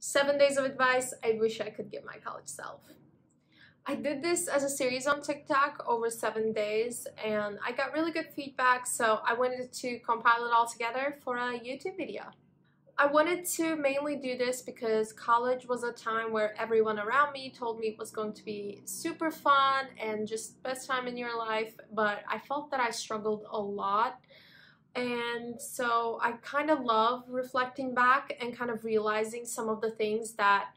7 days of advice I wish I could give my college self. I did this as a series on TikTok over 7 days and I got really good feedback, so I wanted to compile it all together for a YouTube video. I wanted to mainly do this because college was a time where everyone around me told me it was going to be super fun and just best time in your life, but I felt that I struggled a lot. And so I kind of love reflecting back and kind of realizing some of the things that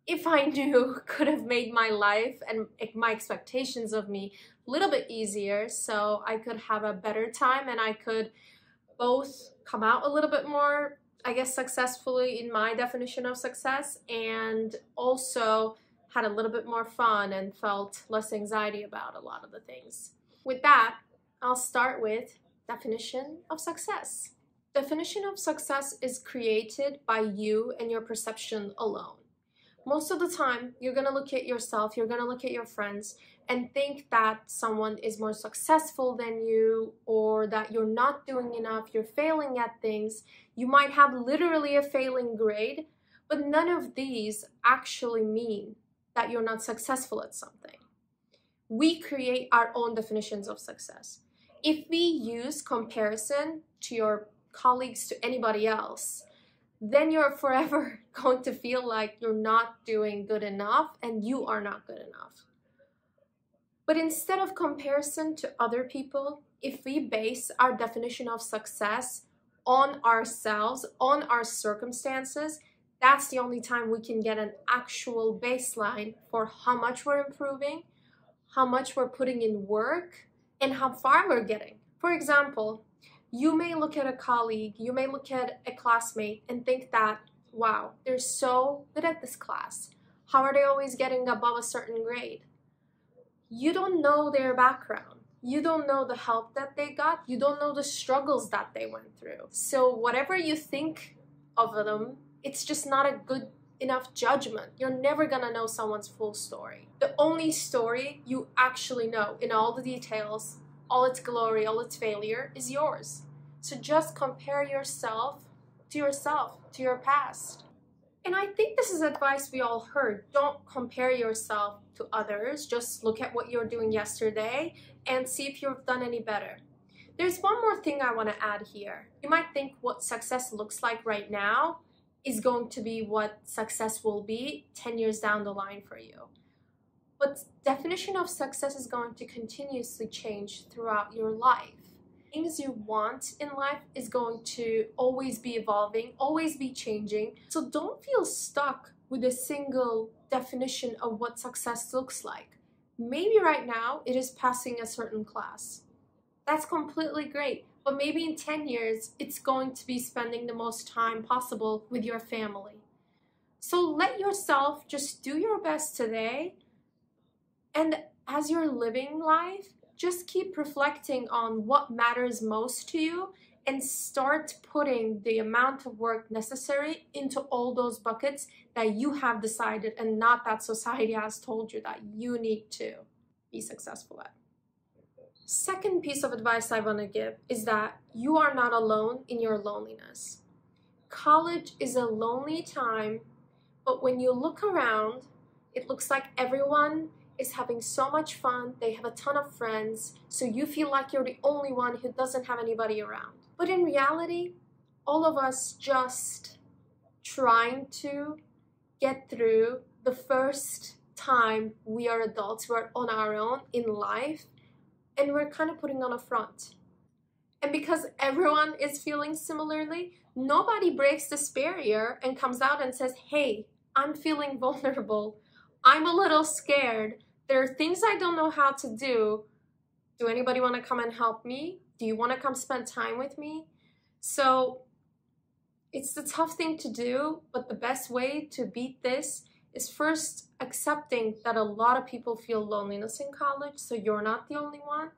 if I knew could have made my life and my expectations of me a little bit easier, so I could have a better time and I could both come out a little bit more, I guess, successfully in my definition of success, and also had a little bit more fun and felt less anxiety about a lot of the things. With that, I'll start with definition of success. Definition of success is created by you and your perception alone. Most of the time, you're going to look at yourself, you're going to look at your friends, and think that someone is more successful than you, or that you're not doing enough, you're failing at things. You might have literally a failing grade, but none of these actually mean that you're not successful at something. We create our own definitions of success. If we use comparison to your colleagues, to anybody else, then you're forever going to feel like you're not doing good enough and you are not good enough. But instead of comparison to other people, if we base our definition of success on ourselves, on our circumstances, that's the only time we can get an actual baseline for how much we're improving, how much we're putting in work, and how far we're getting. For example, you may look at a colleague, you may look at a classmate and think that, wow, they're so good at this class. How are they always getting above a certain grade? You don't know their background. You don't know the help that they got. You don't know the struggles that they went through. So whatever you think of them, it's just not a good enough judgment. You're never gonna know someone's full story. The only story you actually know in all the details, all its glory, all its failure, is yours. So just compare yourself, to your past. And I think this is advice we all heard. Don't compare yourself to others. Just look at what you were doing yesterday and see if you've done any better. There's one more thing I want to add here. You might think what success looks like right now is going to be what success will be 10 years down the line for you. But definition of success is going to continuously change throughout your life. Things you want in life is going to always be evolving, always be changing. So don't feel stuck with a single definition of what success looks like. Maybe right now it is passing a certain class. That's completely great. But maybe in 10 years, it's going to be spending the most time possible with your family. So let yourself just do your best today. And as you're living life, just keep reflecting on what matters most to you and start putting the amount of work necessary into all those buckets that you have decided and not that society has told you that you need to be successful at. Second piece of advice I want to give is that you are not alone in your loneliness. College is a lonely time, but when you look around, it looks like everyone is having so much fun, they have a ton of friends, so you feel like you're the only one who doesn't have anybody around. But in reality, all of us just trying to get through the first time we are adults, we're on our own in life, and we're kind of putting on a front. And because everyone is feeling similarly, nobody breaks this barrier and comes out and says, hey, I'm feeling vulnerable. I'm a little scared. There are things I don't know how to do. Do anybody want to come and help me? Do you want to come spend time with me? So it's the tough thing to do, but the best way to beat this is first accepting that a lot of people feel loneliness in college, so you're not the only one.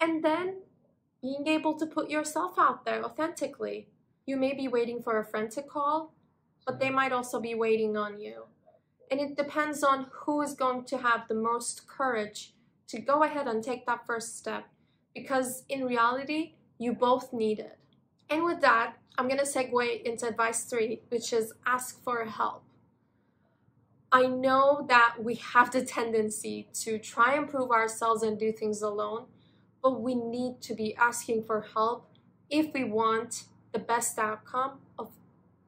And then being able to put yourself out there authentically. You may be waiting for a friend to call, but they might also be waiting on you. And it depends on who is going to have the most courage to go ahead and take that first step, because in reality, you both need it. And with that, I'm going to segue into advice 3, which is ask for help. I know that we have the tendency to try and prove ourselves and do things alone, but we need to be asking for help if we want the best outcome of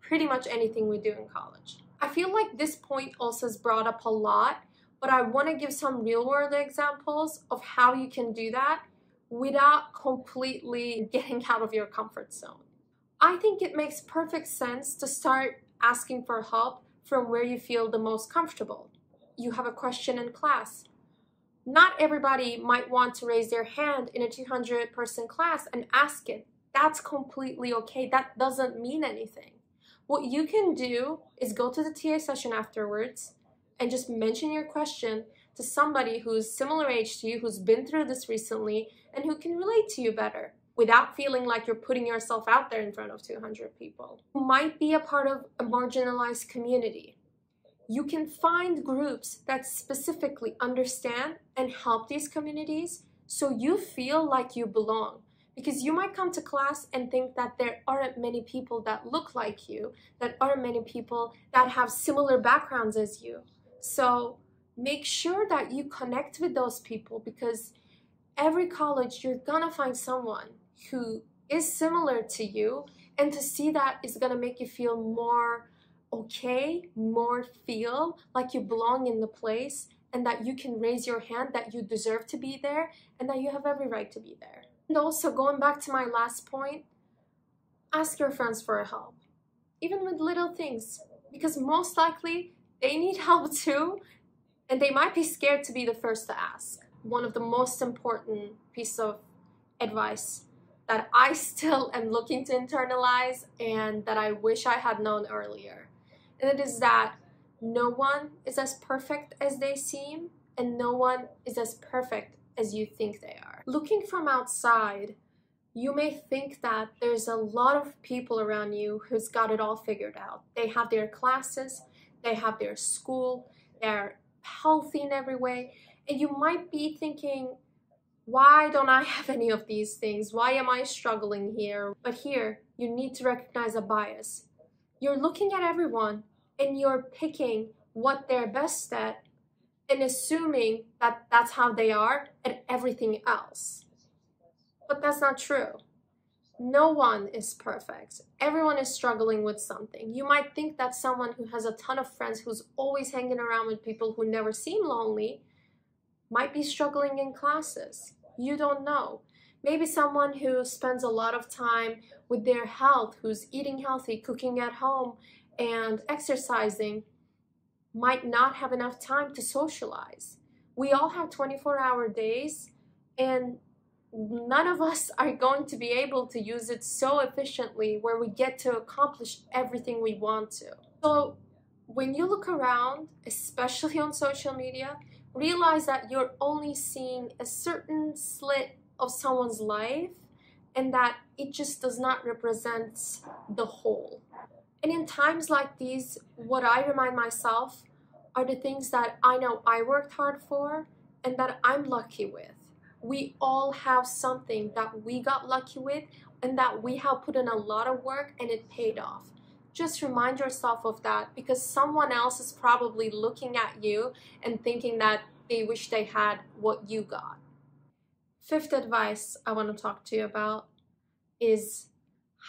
pretty much anything we do in college. I feel like this point also is brought up a lot, but I want to give some real-world examples of how you can do that without completely getting out of your comfort zone. I think it makes perfect sense to start asking for help from where you feel the most comfortable. You have a question in class. Not everybody might want to raise their hand in a 200-person class and ask it. That's completely okay. That doesn't mean anything. What you can do is go to the TA session afterwards and just mention your question to somebody who's similar age to you, who's been through this recently, and who can relate to you better without feeling like you're putting yourself out there in front of 200 people. You might be a part of a marginalized community. You can find groups that specifically understand and help these communities so you feel like you belong. Because you might come to class and think that there aren't many people that look like you, that aren't many people that have similar backgrounds as you. So make sure that you connect with those people, because every college you're gonna find someone who is similar to you, and to see that is gonna make you feel more okay, more feel like you belong in the place, and that you can raise your hand, that you deserve to be there, and that you have every right to be there. And also, going back to my last point, ask your friends for help, even with little things, because most likely they need help too, and they might be scared to be the first to ask. One of the most important pieces of advice that I still am looking to internalize and that I wish I had known earlier, and it is that no one is as perfect as they seem, and no one is as perfect as you think they are. Looking from outside, you may think that there's a lot of people around you who's got it all figured out. They have their classes, they have their school, they're healthy in every way, and you might be thinking, why don't I have any of these things? Why am I struggling here? But here, you need to recognize a bias. You're looking at everyone and you're picking what they're best at and assuming that that's how they are at everything else. But that's not true. No one is perfect. Everyone is struggling with something. You might think that someone who has a ton of friends, who's always hanging around with people who never seem lonely, might be struggling in classes. You don't know. Maybe someone who spends a lot of time with their health, who's eating healthy, cooking at home, and exercising, might not have enough time to socialize. We all have 24-hour days, and none of us are going to be able to use it so efficiently where we get to accomplish everything we want to. So when you look around, especially on social media, realize that you're only seeing a certain slit of someone's life, and that it just does not represent the whole. And in times like these, what I remind myself are the things that I know I worked hard for and that I'm lucky with. We all have something that we got lucky with and that we have put in a lot of work and it paid off. Just remind yourself of that, because someone else is probably looking at you and thinking that they wish they had what you got. Fifth advice I want to talk to you about is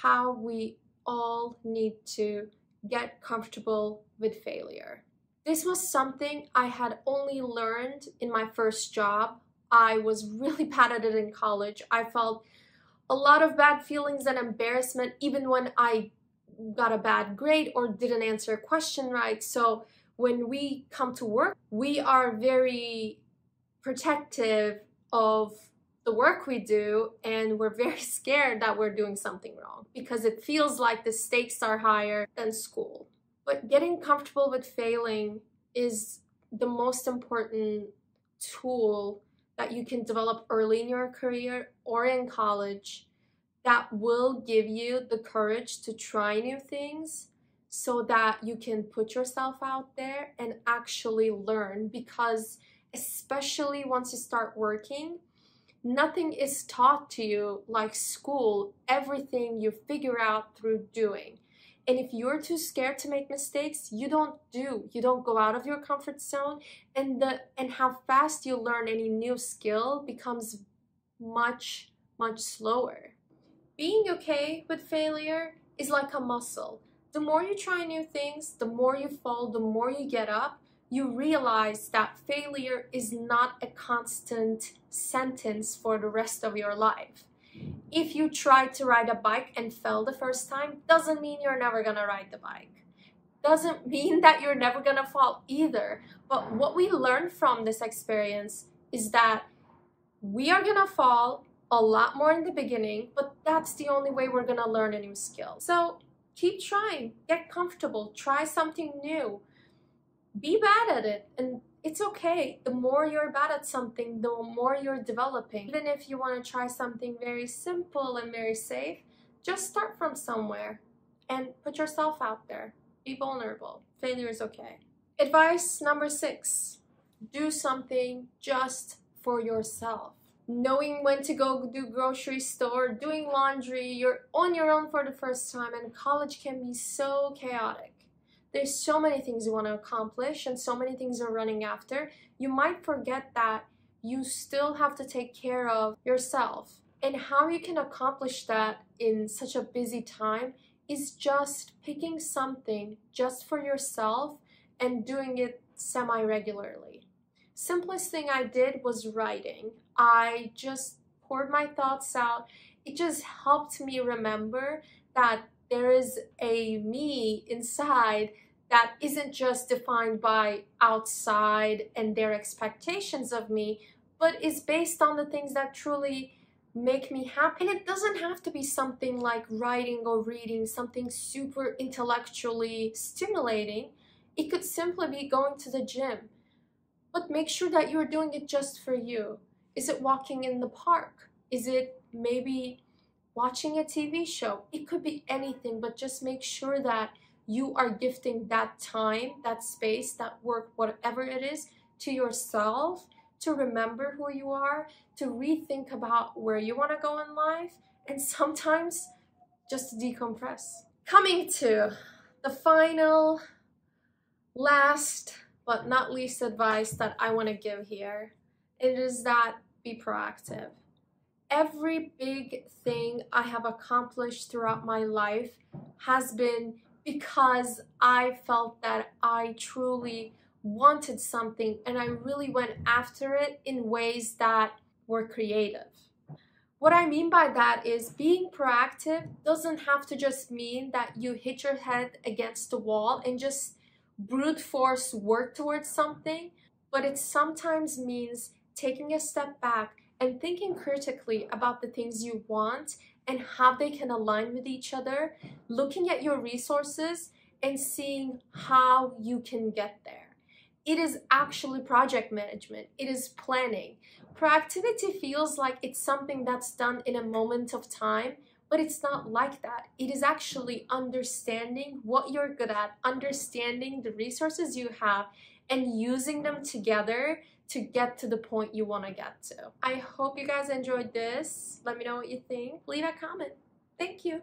how we all need to get comfortable with failure. This was something I had only learned in my first job. I was really bad at it in college. I felt a lot of bad feelings and embarrassment even when I got a bad grade or didn't answer a question right. So when we come to work, we are very protective of the work we do, and we're very scared that we're doing something wrong because it feels like the stakes are higher than school. But getting comfortable with failing is the most important tool that you can develop early in your career or in college that will give you the courage to try new things so that you can put yourself out there and actually learn. Because especially once you start working, Nothing is taught to you like school. Everything you figure out through doing. And if you're too scared to make mistakes, you don't go out of your comfort zone, and how fast you learn any new skill becomes much slower. Being okay with failure is like a muscle. The more you try new things, the more you fall, the more you get up, you realize that failure is not a constant sentence for the rest of your life. If you tried to ride a bike and fell the first time, doesn't mean you're never gonna ride the bike. Doesn't mean that you're never gonna fall either. But what we learn from this experience is that we are gonna fall a lot more in the beginning, but that's the only way we're gonna learn a new skill. So keep trying, get comfortable, try something new. Be bad at it, and it's okay. The more you're bad at something, the more you're developing. Even if you want to try something very simple and very safe, just start from somewhere and put yourself out there. Be vulnerable. Failure is okay. Advice number 6, do something just for yourself. Knowing when to go do grocery store, doing laundry, you're on your own for the first time, and college can be so chaotic. There's so many things you want to accomplish and so many things you're running after. You might forget that you still have to take care of yourself. And how you can accomplish that in such a busy time is just picking something just for yourself and doing it semi-regularly. Simplest thing I did was writing. I just poured my thoughts out. It just helped me remember that there is a me inside that isn't just defined by outside and their expectations of me, but is based on the things that truly make me happy. And it doesn't have to be something like writing or reading, something super intellectually stimulating. It could simply be going to the gym. But make sure that you're doing it just for you. Is it walking in the park? Is it maybe watching a TV show? It could be anything, but just make sure that you are gifting that time, that space, that work, whatever it is, to yourself, to remember who you are, to rethink about where you want to go in life, and sometimes just to decompress. Coming to the final, last but not least advice that I want to give here, it is that be proactive. Every big thing I have accomplished throughout my life has been because I felt that I truly wanted something and I really went after it in ways that were creative. What I mean by that is being proactive doesn't have to just mean that you hit your head against the wall and just brute force work towards something, but it sometimes means taking a step back and thinking critically about the things you want and how they can align with each other, looking at your resources and seeing how you can get there. It is actually project management. It is planning. Proactivity feels like it's something that's done in a moment of time, but it's not like that. It is actually understanding what you're good at, understanding the resources you have, and using them together to get to the point you want to get to. I hope you guys enjoyed this. Let me know what you think. Leave a comment. Thank you.